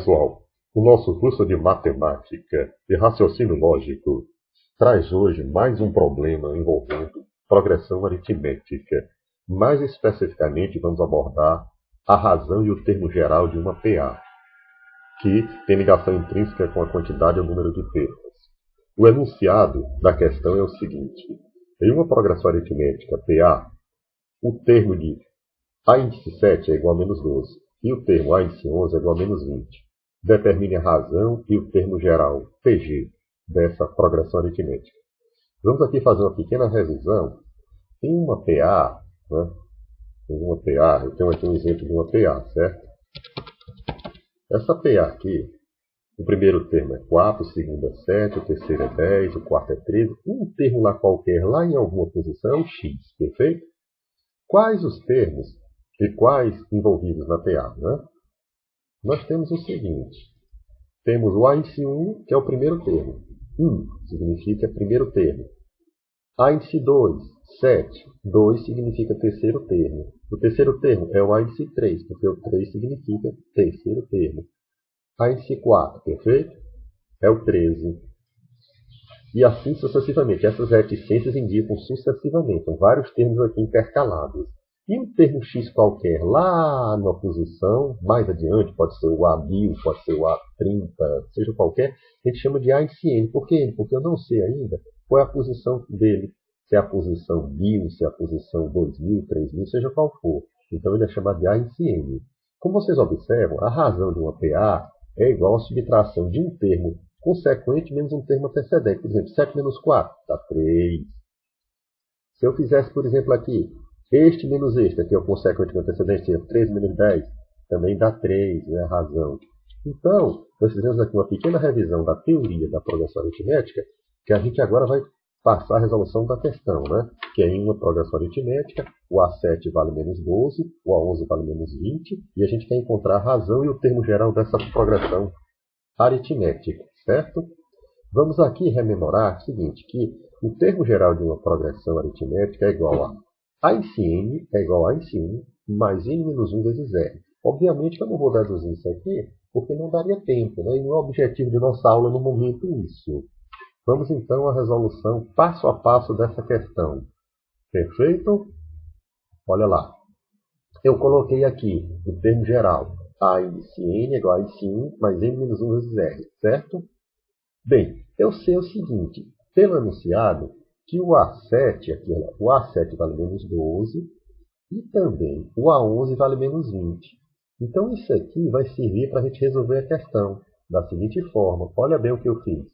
pessoal, o nosso curso de matemática e raciocínio lógico traz hoje mais um problema envolvendo progressão aritmética. Mais especificamente, vamos abordar a razão e o termo geral de uma PA, que tem ligação intrínseca com a quantidade e o número de termos. O enunciado da questão é o seguinte: em uma progressão aritmética PA, o termo de A índice 7 é igual a menos 12 e o termo A índice 11 é igual a menos 20. Determine a razão e o termo geral, PG, dessa progressão aritmética. Vamos aqui fazer uma pequena revisão. Em uma PA, eu tenho aqui um exemplo de uma PA, certo? Essa PA aqui, o primeiro termo é 4, o segundo é 7, o terceiro é 10, o quarto é 13. Um termo lá qualquer, lá em alguma posição, é o X, perfeito? Quais os termos e quais envolvidos na PA, né? Nós temos o seguinte: temos o A índice 1, que é o primeiro termo. 1 significa primeiro termo. A índice 2, 7. 2 significa terceiro termo. O terceiro termo é o A índice 3, porque o 3 significa terceiro termo. A índice 4, perfeito? É o 13. E assim sucessivamente. Essas reticências indicam sucessivamente. São vários termos aqui intercalados. E um termo X qualquer lá na posição, mais adiante, pode ser o A1000, pode ser o A30, seja qualquer, a gente chama de A índice N. Por quê? Porque eu não sei ainda qual é a posição dele. Se é a posição 1000, se é a posição 2000, 3000, seja qual for. Então ele é chamado de A índice N. Como vocês observam, a razão de uma PA é igual à subtração de um termo consequente menos um termo antecedente. Por exemplo, 7 menos 4 dá 3. Se eu fizesse, por exemplo, aqui, este menos este, aqui é o consequente do antecedente, seria 3 menos 10, também dá 3, é a razão. Então, nós fizemos aqui uma pequena revisão da teoria da progressão aritmética, que a gente agora vai passar a resolução da questão, né? Que é em uma progressão aritmética, o A7 vale menos 12, o A11 vale menos 20, e a gente quer encontrar a razão e o termo geral dessa progressão aritmética, certo? Vamos aqui rememorar o seguinte, que o termo geral de uma progressão aritmética é igual a índice N é igual a índice 1 mais N menos 1 vezes R. Obviamente que eu não vou deduzir isso aqui, porque não daria tempo, né? E não é o objetivo de nossa aula no momento isso. Vamos então à resolução passo a passo dessa questão. Perfeito? Olha lá. Eu coloquei aqui o termo geral. A índice N é igual a índice 1 mais N menos 1 vezes R, certo? Bem, eu sei o seguinte, pelo enunciado, que o A7, aqui, o A7 vale menos 12 e também o A11 vale menos 20. Então isso aqui vai servir para a gente resolver a questão da seguinte forma. Olha bem o que eu fiz.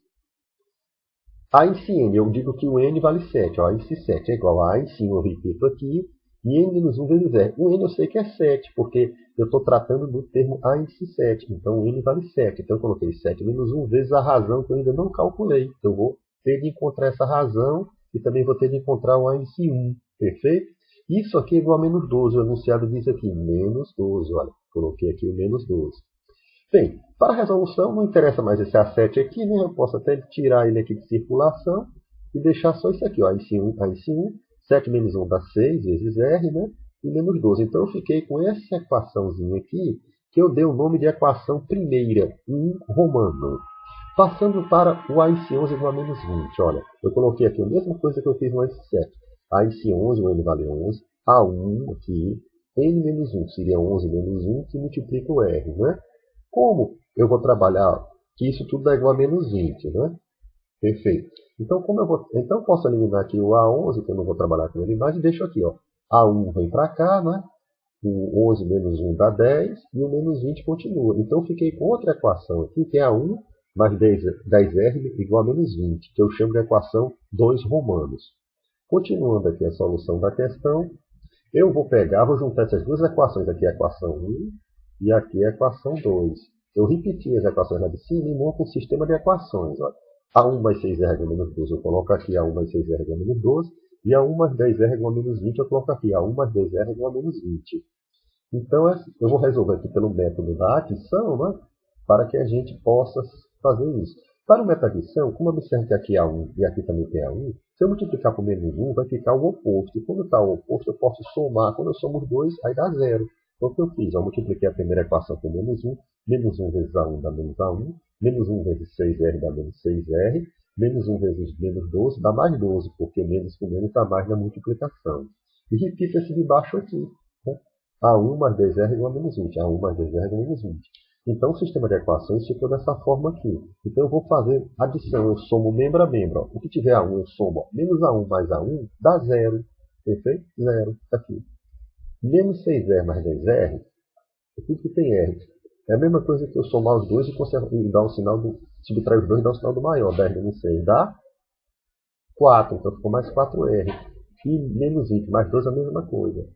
A índice N, eu digo que o N vale 7. Ó, a índice 7 é igual a índice 1, eu repito aqui, e N menos 1 vezes R. O N eu sei que é 7, porque eu estou tratando do termo A índice 7. Então o N vale 7. Então eu coloquei 7 menos 1 vezes a razão que eu ainda não calculei. Então eu vou ter de encontrar essa razão e também vou ter de encontrar o A índice 1. Perfeito? Isso aqui é igual a menos 12. O enunciado diz aqui menos 12. Olha, coloquei aqui o menos 12. Bem, para a resolução não interessa mais esse A7 aqui, né? Eu posso até tirar ele aqui de circulação e deixar só isso aqui, ó, A índice 1, A índice 1. 7 menos 1 dá 6 vezes R, né? E menos 12. Então eu fiquei com essa equaçãozinha aqui, que eu dei o nome de equação primeira, em romano. Passando para o A índice 11 igual a menos 20. Olha, eu coloquei aqui a mesma coisa que eu fiz no A índice 7. A índice 11, o N vale 11. A1 aqui, N menos 1 seria 11 menos 1, que multiplica o R, né? Como eu vou trabalhar que isso tudo dá igual a menos 20, né? Perfeito. Então, eu posso eliminar aqui o A11, que eu não vou trabalhar com ele mais, e deixo aqui, ó. A1 vem para cá, né? O 11 menos 1 dá 10, e o menos 20 continua. Então, eu fiquei com outra equação aqui, que é A1 mais 10R igual a menos 20, que eu chamo de equação 2 romanos. Continuando aqui a solução da questão, eu vou juntar essas duas equações, aqui a equação 1 e aqui a equação 2. Eu repeti as equações lá de cima e monto um sistema de equações, ó. A1 mais 6R igual a menos 12, eu coloco aqui A1 mais 6R igual a menos 12. E A1 mais 10R igual a menos 20, eu coloco aqui A1 mais 10R igual a menos 20. Então, eu vou resolver aqui pelo método da adição, né, para que a gente possa fazer isso. Para o método de adição, como observa que aqui é A1 e aqui também tem A1, se eu multiplicar por menos 1, vai ficar o oposto. E quando está o oposto, eu posso somar. Quando eu somo os dois, aí dá 0. Então, o que eu fiz? Eu multipliquei a primeira equação por menos 1 vezes A1 dá menos A1, menos 1 vezes 6R dá menos 6R, menos 1 vezes menos 12 dá mais 12, porque menos com menos dá mais na multiplicação. E repito esse de baixo aqui. Né? A1 mais 2R igual a menos 20. A1 mais 2R igual a menos 20. Então, o sistema de equações ficou dessa forma aqui. Então, eu vou fazer adição. Eu somo membro a membro. Ó. O que tiver A1, eu somo. Ó. Menos A1 mais A1 dá 0. Perfeito? 0. Está aqui. Menos 6R mais 2R, tudo que tem R. É a mesma coisa que eu somar os dois e dar um sinal subtrair os dois e dar um sinal do maior. 10 menos 6 dá 4. Então, ficou mais 4R. E menos 20 mais 2 é a mesma coisa.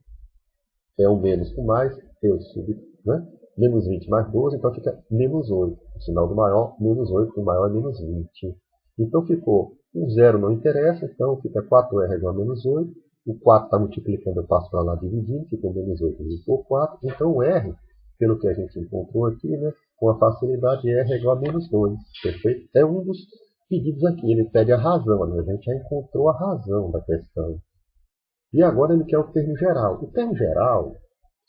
É o menos com mais, eu subo, né? Menos 20 mais 12, então fica menos 8. O sinal do maior, menos 8, o maior é menos 20. Então ficou, o zero não interessa, então fica 4R igual a menos 8. O 4 está multiplicando, eu passo para lá dividindo, ficou menos 8 dividido por 4. Então o R, pelo que a gente encontrou aqui, né, com a facilidade, R é igual a menos 2. Perfeito? É um dos pedidos aqui, ele pede a razão, né? A gente já encontrou a razão da questão. E agora ele quer o termo geral. O termo geral,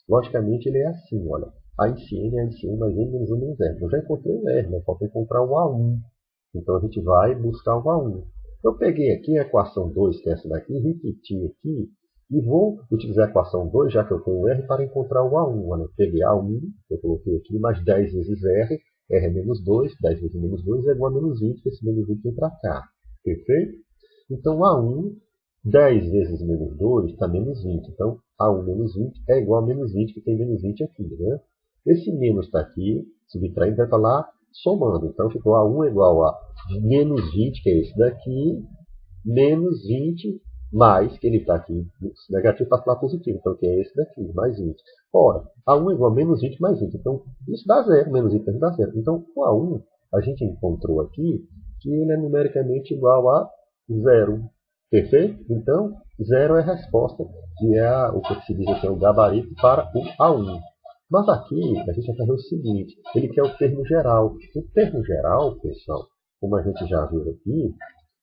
logicamente, ele é assim, olha. A em si N, A em si N, mais N menos 1 menos R. Eu já encontrei o R, mas falta encontrar o A1. Então a gente vai buscar o A1. Eu peguei aqui a equação 2, que é essa daqui, repeti aqui, e vou utilizar a equação 2, já que eu tenho o R, para encontrar o A1. Olha, eu peguei A1, eu coloquei aqui, mais 10 vezes R, R é menos 2, 10 vezes menos 2 é igual a menos 20, esse menos 20 vem para cá. Perfeito? Então A1, 10 vezes menos 2 está menos 20. Então, A1 menos 20 é igual a menos 20, que tem menos 20 aqui. Né? Esse menos está aqui, subtraindo, vai estar lá somando. Então, ficou A1 igual a menos 20, que é esse daqui, menos 20, mais, que ele está aqui negativo, passa lá positivo. Então, que é esse daqui, mais 20. Ora, A1 igual a menos 20 mais 20. Então, isso dá zero. Menos 20 dá zero. Então, o A1, a gente encontrou aqui que ele é numericamente igual a 0. Perfeito? Então, 0 é a resposta, que é o que se diz aqui, é o gabarito para o A1. Mas aqui, a gente vai fazer o seguinte, ele quer o termo geral. O termo geral, pessoal, como a gente já viu aqui,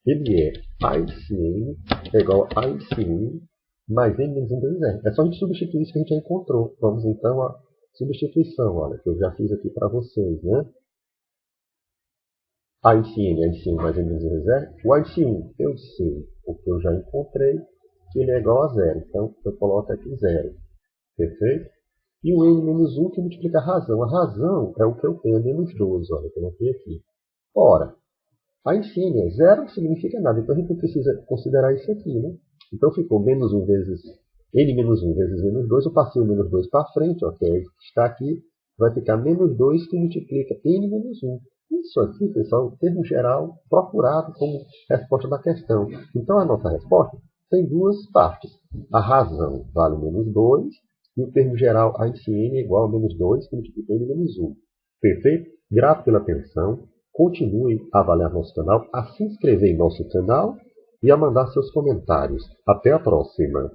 ele é A em si N é igual a em si N mais N menos 1 vezes R. É só a gente substituir isso que a gente já encontrou. Vamos então à substituição, olha, que eu já fiz aqui para vocês, né? A em si N, A em si N mais N menos 1 vezes R. O A em si N, eu sei, porque eu já encontrei, que ele é igual a 0. Então, eu coloco aqui 0. Perfeito? E o N menos 1 que multiplica a razão. A razão é o que eu tenho, menos 12. Olha, eu coloquei aqui. Ora, A em si N é 0, não significa nada. Então, a gente precisa considerar isso aqui, né? Então, ficou menos 1 vezes N menos 1 vezes menos 2. Eu passei o menos 2 para frente, ok? Está aqui, vai ficar menos 2 que multiplica N menos 1. Isso aqui, pessoal, o termo geral procurado como resposta da questão. Então, a nossa resposta tem duas partes. A razão vale menos 2 e o termo geral A em si N é igual a menos 2, que multiplica N menos 1. Perfeito? Grato pela atenção. Continue a avaliar nosso canal, a se inscrever em nosso canal e a mandar seus comentários. Até a próxima!